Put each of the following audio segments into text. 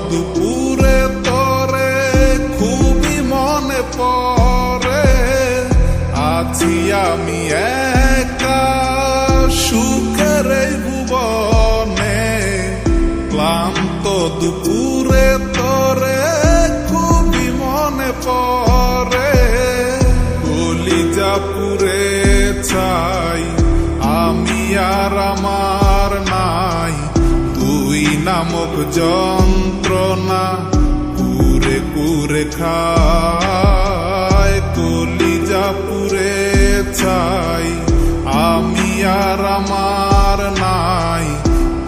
দুপুরে তরে খুবই মনে পড়ে। আছি আমি একা সুখের এই ভুবনে, ক্লান্ত দুপুরে তরে খুবই মনে পড়ে। কলিজা পুড়ে চাই আমি আর আমার নাই, তুই নামক যন্ত্রণা পুরে পুরে খায়। কলিজা পুড়ে চাই আমি আর আমার নাই,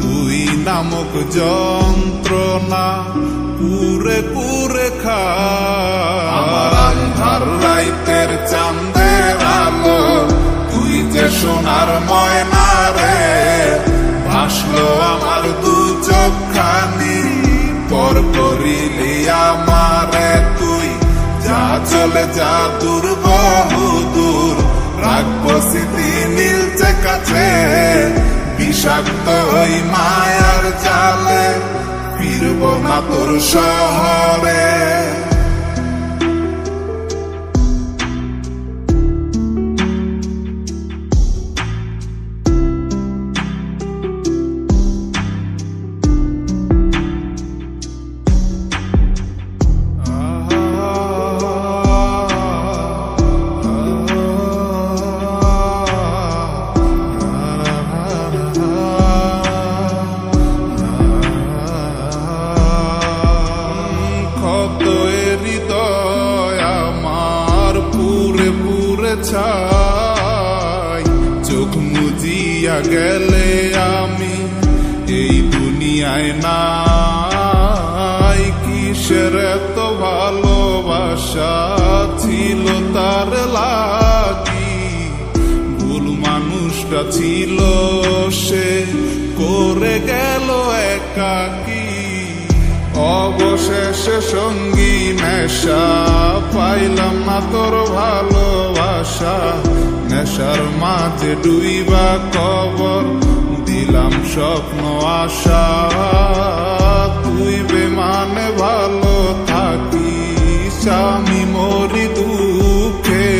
তুই নামক যন্ত্রণা পুরে পুরে খায়। আমার আন্ধার রাইতের চাঁদের আলো, তুই যে সোনার ময়না রে, ভাসলো আমার দু চোখখানি পর করিলি আমারে তুই। যা চলে যা দূর বহু দূর, রাখবো স্মৃতি নীলচে কাছে। বিষাক্ত ওই মায়ার জালে ফিরবো না তোর শহরে। চোখ মুজিয়া গেলে আমি এই দুনিয়ায় নাই। কিসের এত ভালোবাসা ছিল তার লাগি, ভুল মানুষটা ছিল সে করে গেল একাকী। অবশেষে সঙ্গী নেশা পাইলাম না তোর ভালোবাসা, নেশার মাঝে ডুইবা কবর দিলাম স্বপ্ন আশা। তুই বেমানে ভালো থাকিস আমি মরি দুঃখে,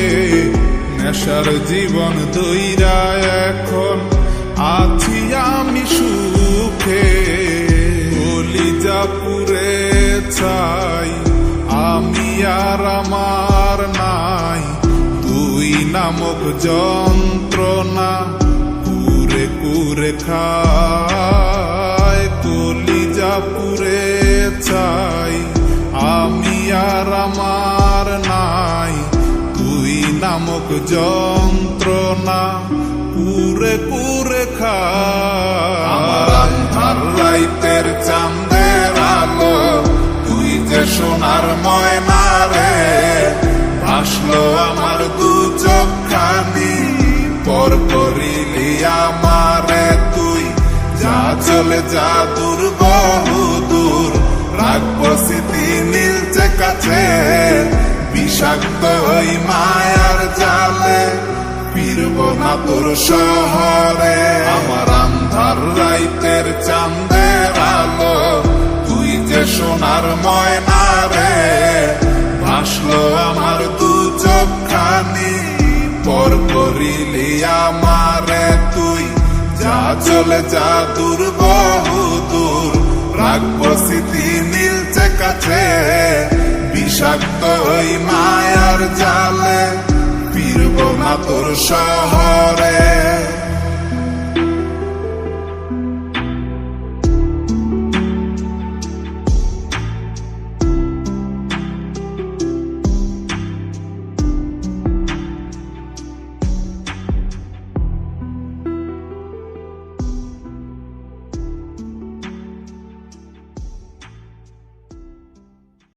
নেশার জীবন দইরা এখন আছি আমি সুখে। কলিজা পুড়ে চাই আমি আর আমার নাই, তুই নামক যন্ত্রণা পুরে পুরে খায়। কলিজা পুড়ে চাই আমি আর আমার নাই, তুই নামক যন্ত্রণা পুরে পুরে খায়। আমার আন্ধার রাইতের চাঁদের আলো, তুই যে সোনার ময়না রে, ভাসলো আমার দু চোখখানি পর করিলি আমারে তুই। যা চলে যা দূর বহু দূর, রাখবো স্মৃতি নীলচে কাছে। বিষাক্ত ওই মায়ার জালে ফিরবো না তোর শহরে। আমার আন্ধার রাইতের চাঁদের আলো, তুই যে সোনার ময়না রে, ভাসলো আমার দু চোখখানি পর করিলি আমারে তুই। যা চলে যা দূর বহু দূর, রাখবো স্মৃতি নীলচে কাছে। বিষাক্ত ওই মায়ার জালে ফিরবো না তোর শহরে।